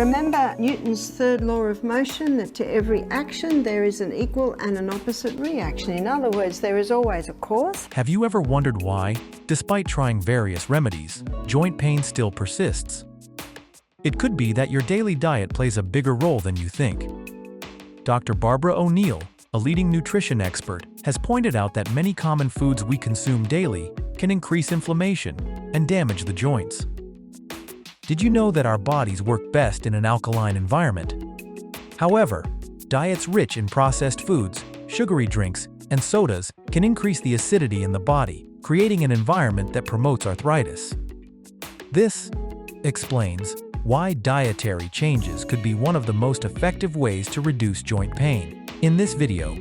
Remember Newton's third law of motion, that to every action there is an equal and an opposite reaction. In other words, there is always a cause. Have you ever wondered why, despite trying various remedies, joint pain still persists? It could be that your daily diet plays a bigger role than you think. Dr. Barbara O'Neill, a leading nutrition expert, has pointed out that many common foods we consume daily can increase inflammation and damage the joints. Did you know that our bodies work best in an alkaline environment? However, diets rich in processed foods, sugary drinks, and sodas can increase the acidity in the body, creating an environment that promotes arthritis. This explains why dietary changes could be one of the most effective ways to reduce joint pain. In this video,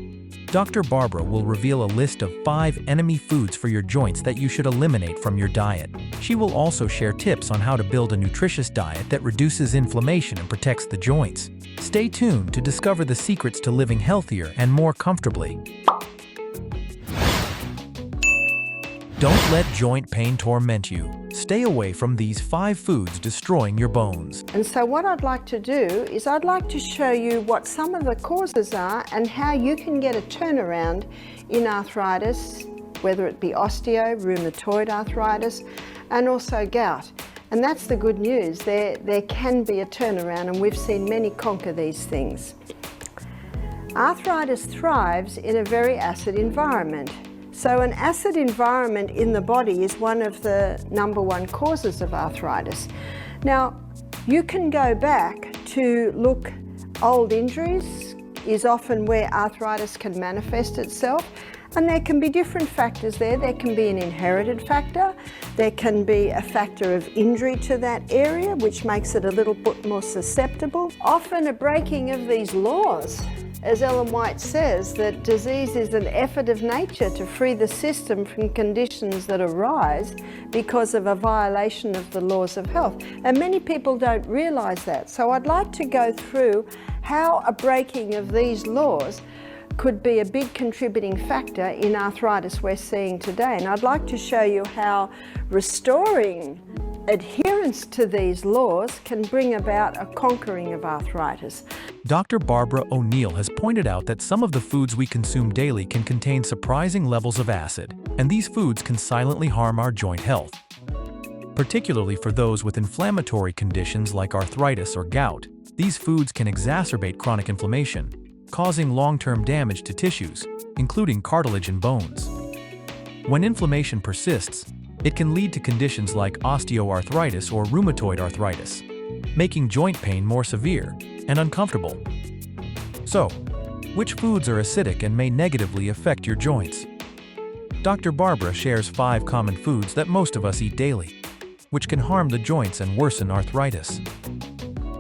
Dr. Barbara will reveal a list of 5 enemy foods for your joints that you should eliminate from your diet. She will also share tips on how to build a nutritious diet that reduces inflammation and protects the joints. Stay tuned to discover the secrets to living healthier and more comfortably. Don't let joint pain torment you. Stay away from these 5 foods destroying your bones. And so what I'd like to do is I'd like to show you what some of the causes are and how you can get a turnaround in arthritis, whether it be osteo, rheumatoid arthritis, and also gout. And that's the good news. There can be a turnaround, and we've seen many conquer these things. Arthritis thrives in a very acid environment. So an acid environment in the body is one of the #1 causes of arthritis. Now, you can go back to look, old injuries is often where arthritis can manifest itself, and there can be different factors there. There can be an inherited factor, there can be a factor of injury to that area, which makes it a little bit more susceptible. Often a breaking of these laws. As Ellen White says, that disease is an effort of nature to free the system from conditions that arise because of a violation of the laws of health. And many people don't realise that. So I'd like to go through how a breaking of these laws could be a big contributing factor in arthritis we're seeing today. And I'd like to show you how restoring adherence to these laws can bring about a conquering of arthritis. Dr. Barbara O'Neill has pointed out that some of the foods we consume daily can contain surprising levels of acid, and these foods can silently harm our joint health. Particularly for those with inflammatory conditions like arthritis or gout, these foods can exacerbate chronic inflammation, causing long-term damage to tissues, including cartilage and bones. When inflammation persists, it can lead to conditions like osteoarthritis or rheumatoid arthritis, making joint pain more severe and uncomfortable. So, which foods are acidic and may negatively affect your joints? Dr. Barbara shares 5 common foods that most of us eat daily, which can harm the joints and worsen arthritis.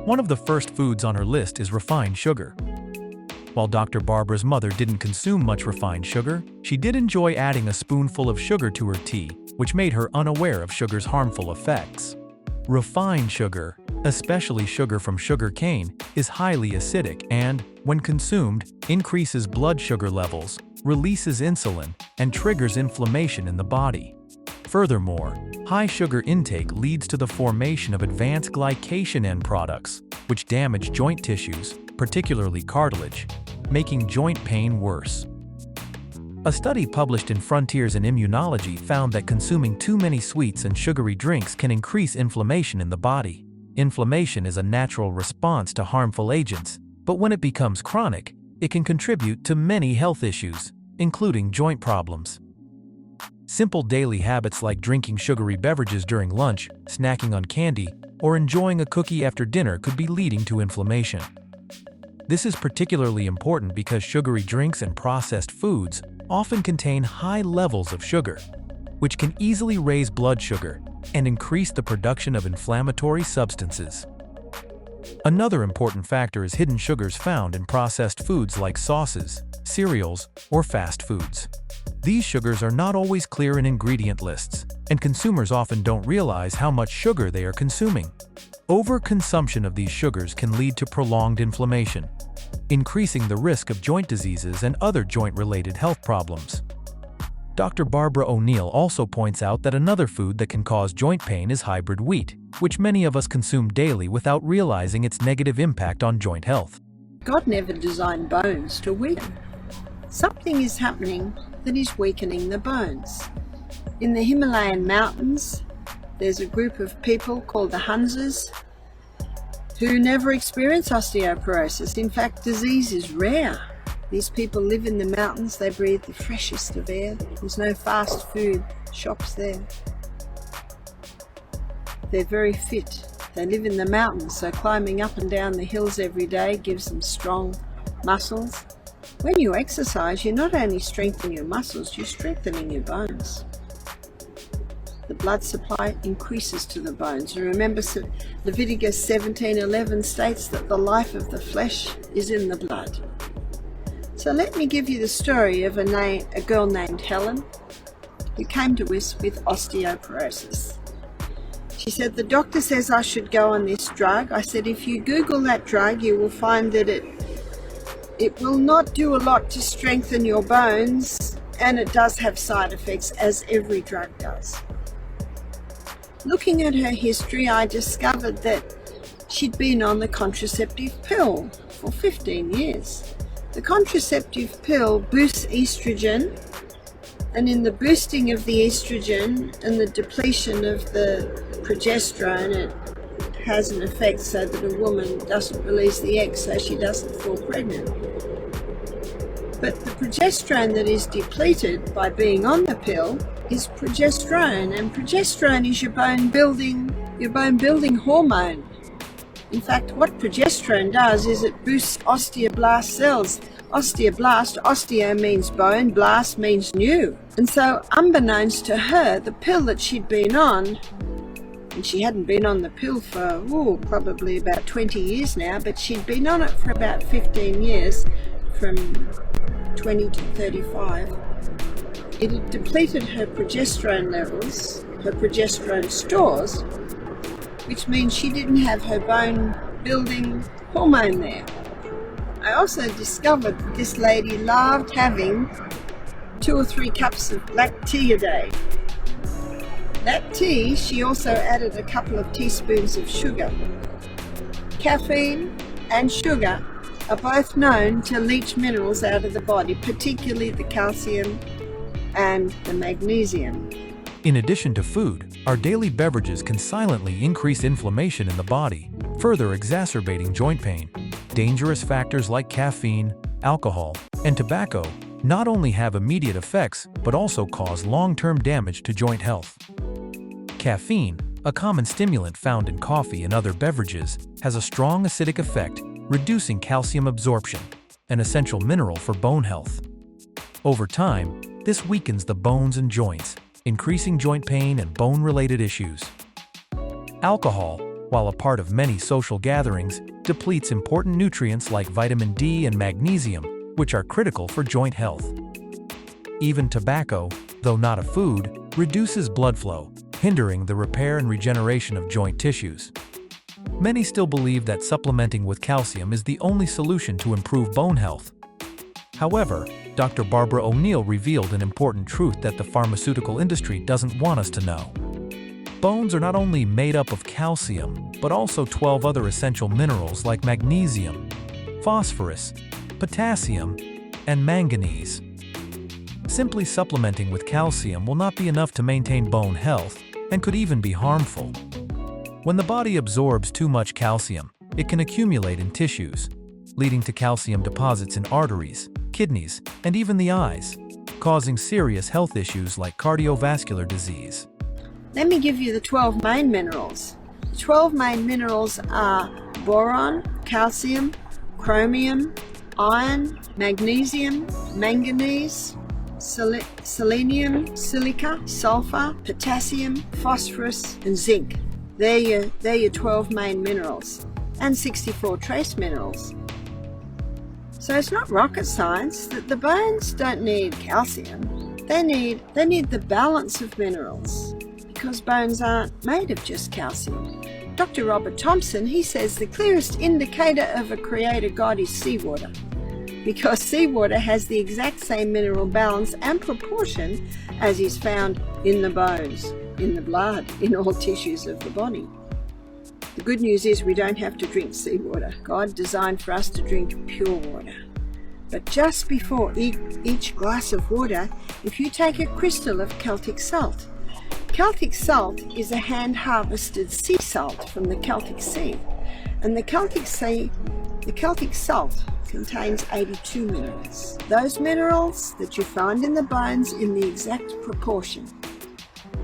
One of the first foods on her list is refined sugar. While Dr. Barbara's mother didn't consume much refined sugar, she did enjoy adding a spoonful of sugar to her tea, which made her unaware of sugar's harmful effects. Refined sugar, especially sugar from sugar cane, is highly acidic and, when consumed, increases blood sugar levels, releases insulin, and triggers inflammation in the body. Furthermore, high sugar intake leads to the formation of advanced glycation end products, which damage joint tissues, particularly cartilage, making joint pain worse. A study published in Frontiers in Immunology found that consuming too many sweets and sugary drinks can increase inflammation in the body. Inflammation is a natural response to harmful agents, but when it becomes chronic, it can contribute to many health issues, including joint problems. Simple daily habits like drinking sugary beverages during lunch, snacking on candy, or enjoying a cookie after dinner could be leading to inflammation. This is particularly important because sugary drinks and processed foods often contain high levels of sugar, which can easily raise blood sugar and increase the production of inflammatory substances. Another important factor is hidden sugars found in processed foods like sauces, cereals, or fast foods. These sugars are not always clear in ingredient lists, and consumers often don't realize how much sugar they are consuming. Overconsumption of these sugars can lead to prolonged inflammation, increasing the risk of joint diseases and other joint-related health problems. Dr. Barbara O'Neill also points out that another food that can cause joint pain is hybrid wheat, which many of us consume daily without realizing its negative impact on joint health. God never designed bones to weaken. Something is happening that is weakening the bones. In the Himalayan mountains, there's a group of people called the Hunsas who never experience osteoporosis. In fact, disease is rare. These people live in the mountains, they breathe the freshest of air. There's no fast food shops there. They're very fit. They live in the mountains, so climbing up and down the hills every day gives them strong muscles. When you exercise, you're not only strengthening your muscles, you're strengthening your bones. The blood supply increases to the bones. And remember, Leviticus 17:11 states that the life of the flesh is in the blood. So let me give you the story of a girl named Helen who came to us with osteoporosis. She said, the doctor says I should go on this drug. I said, if you Google that drug, you will find that it will not do a lot to strengthen your bones, and it does have side effects, as every drug does. Looking at her history, I discovered that she'd been on the contraceptive pill for 15 years. The contraceptive pill boosts estrogen, and in the boosting of the estrogen and the depletion of the progesterone, it has an effect so that a woman doesn't release the egg, so she doesn't fall pregnant. But the progesterone that is depleted by being on the pill is progesterone, and progesterone is your bone building hormone. In fact, what progesterone does is it boosts osteoblast cells. Osteo means bone, blast means new. And so, unbeknownst to her, the pill that she'd been on, and she hadn't been on the pill for probably about 20 years now, but she'd been on it for about 15 years, from 20 to 35. It had depleted her progesterone levels, her progesterone stores, which means she didn't have her bone building hormone there. I also discovered that this lady loved having 2 or 3 cups of black tea a day. That tea, she also added a couple of teaspoons of sugar. Caffeine and sugar are both known to leach minerals out of the body, particularly the calcium and the magnesium. In addition to food, our daily beverages can silently increase inflammation in the body, further exacerbating joint pain. Dangerous factors like caffeine, alcohol, and tobacco not only have immediate effects, but also cause long-term damage to joint health. Caffeine, a common stimulant found in coffee and other beverages, has a strong acidic effect, reducing calcium absorption, an essential mineral for bone health. Over time, this weakens the bones and joints, increasing joint pain and bone-related issues. Alcohol, while a part of many social gatherings, depletes important nutrients like vitamin D and magnesium, which are critical for joint health. Even tobacco, though not a food, reduces blood flow, hindering the repair and regeneration of joint tissues. Many still believe that supplementing with calcium is the only solution to improve bone health. However, Dr. Barbara O'Neill revealed an important truth that the pharmaceutical industry doesn't want us to know. Bones are not only made up of calcium, but also 12 other essential minerals like magnesium, phosphorus, potassium, and manganese. Simply supplementing with calcium will not be enough to maintain bone health and could even be harmful. When the body absorbs too much calcium, it can accumulate in tissues, leading to calcium deposits in arteries, kidneys, and even the eyes, causing serious health issues like cardiovascular disease. Let me give you the 12 main minerals. The 12 main minerals are boron, calcium, chromium, iron, magnesium, manganese, selenium, silica, sulfur, potassium, phosphorus, and zinc. They're your 12 main minerals, and 64 trace minerals. So it's not rocket science that the bones don't need calcium. They need the balance of minerals, because bones aren't made of just calcium. Dr. Robert Thompson, he says the clearest indicator of a creator God is seawater. because seawater has the exact same mineral balance and proportion as is found in the bones, in the blood, in all tissues of the body. The good news is we don't have to drink seawater. God designed for us to drink pure water. But just before each glass of water, if you take a crystal of Celtic salt is a hand-harvested sea salt from the Celtic Sea. And the Celtic salt contains 82 minerals. Those minerals that you find in the bones in the exact proportion.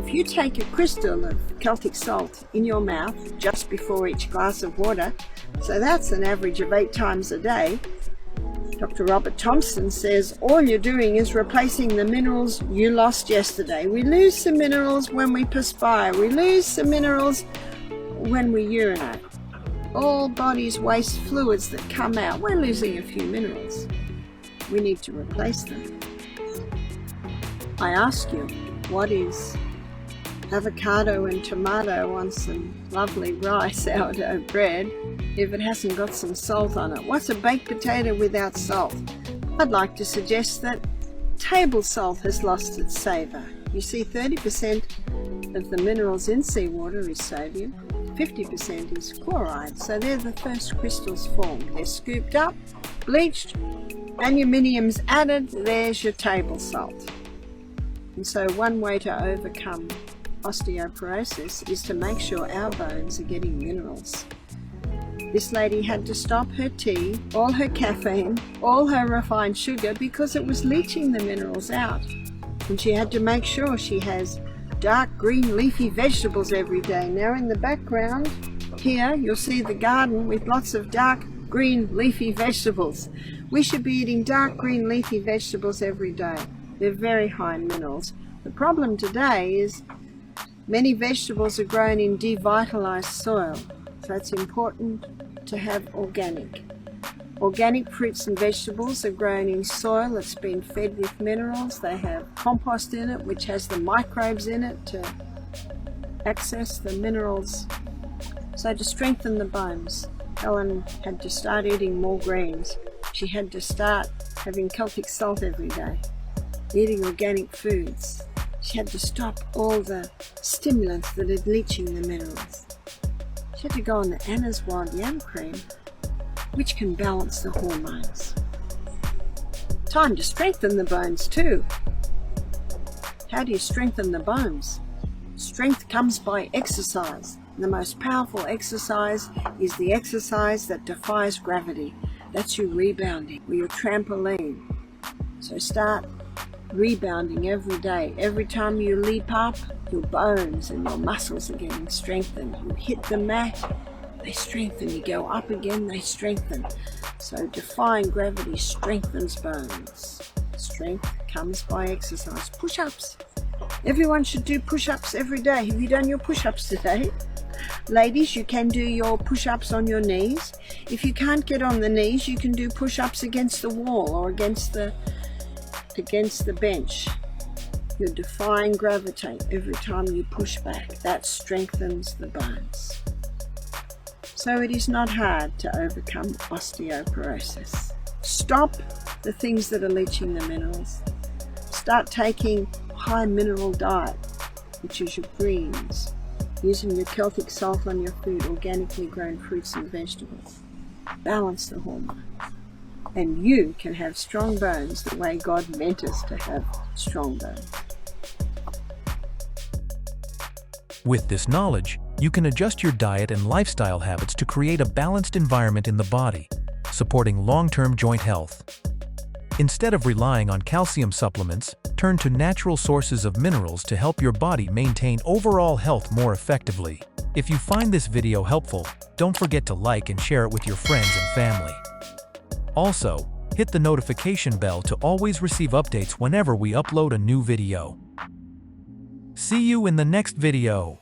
If you take a crystal of Celtic salt in your mouth just before each glass of water, so that's an average of 8 times a day, Dr. Robert Thompson says all you're doing is replacing the minerals you lost yesterday. We lose some minerals when we perspire. We lose some minerals when we urinate. All bodies waste fluids that come out. We're losing a few minerals. We need to replace them. I ask you, what is avocado and tomato on some lovely rye sourdough bread if it hasn't got some salt on it? What's a baked potato without salt? I'd like to suggest that table salt has lost its savour. You see, 30% of the minerals in seawater is sodium, 50% is chloride, so they're the first crystals formed. They're scooped up, bleached, aluminium's added, there's your table salt. And so one way to overcome osteoporosis is to make sure our bones are getting minerals. This lady had to stop her tea, all her caffeine, all her refined sugar because it was leaching the minerals out. And she had to make sure she has dark green leafy vegetables every day. Now in the background here you'll see the garden with lots of dark green leafy vegetables. We should be eating dark green leafy vegetables every day. They're very high in minerals. The problem today is many vegetables are grown in devitalized soil, so it's important to have organic. Organic fruits and vegetables are grown in soil that's been fed with minerals. They have compost in it, which has the microbes in it to access the minerals. So to strengthen the bones, Helen had to start eating more greens. She had to start having Celtic salt every day, eating organic foods. She had to stop all the stimulants that are leaching the minerals. She had to go on the Anna's Wild Yam Cream, which can balance the hormones. Time to strengthen the bones too. How do you strengthen the bones? Strength comes by exercise. The most powerful exercise is the exercise that defies gravity. That's your rebounding, or your trampoline. So start rebounding every day. Every time you leap up, your bones and your muscles are getting strengthened. You hit the mat, they strengthen. You go up again, they strengthen. So defying gravity strengthens bones. Strength comes by exercise. Push-ups. Everyone should do push-ups every day. Have you done your push-ups today? Ladies, you can do your push-ups on your knees. If you can't get on the knees, you can do push-ups against the wall or against the bench. You're defying gravity every time you push back. That strengthens the bones. So it is not hard to overcome osteoporosis. Stop the things that are leaching the minerals. Start taking high mineral diet, which is your greens, using your Celtic salt on your food, organically grown fruits and vegetables. Balance the hormones. And you can have strong bones the way God meant us to have strong bones. With this knowledge, you can adjust your diet and lifestyle habits to create a balanced environment in the body, supporting long-term joint health. Instead of relying on calcium supplements, turn to natural sources of minerals to help your body maintain overall health more effectively. If you find this video helpful, don't forget to like and share it with your friends and family. Also, hit the notification bell to always receive updates whenever we upload a new video. See you in the next video.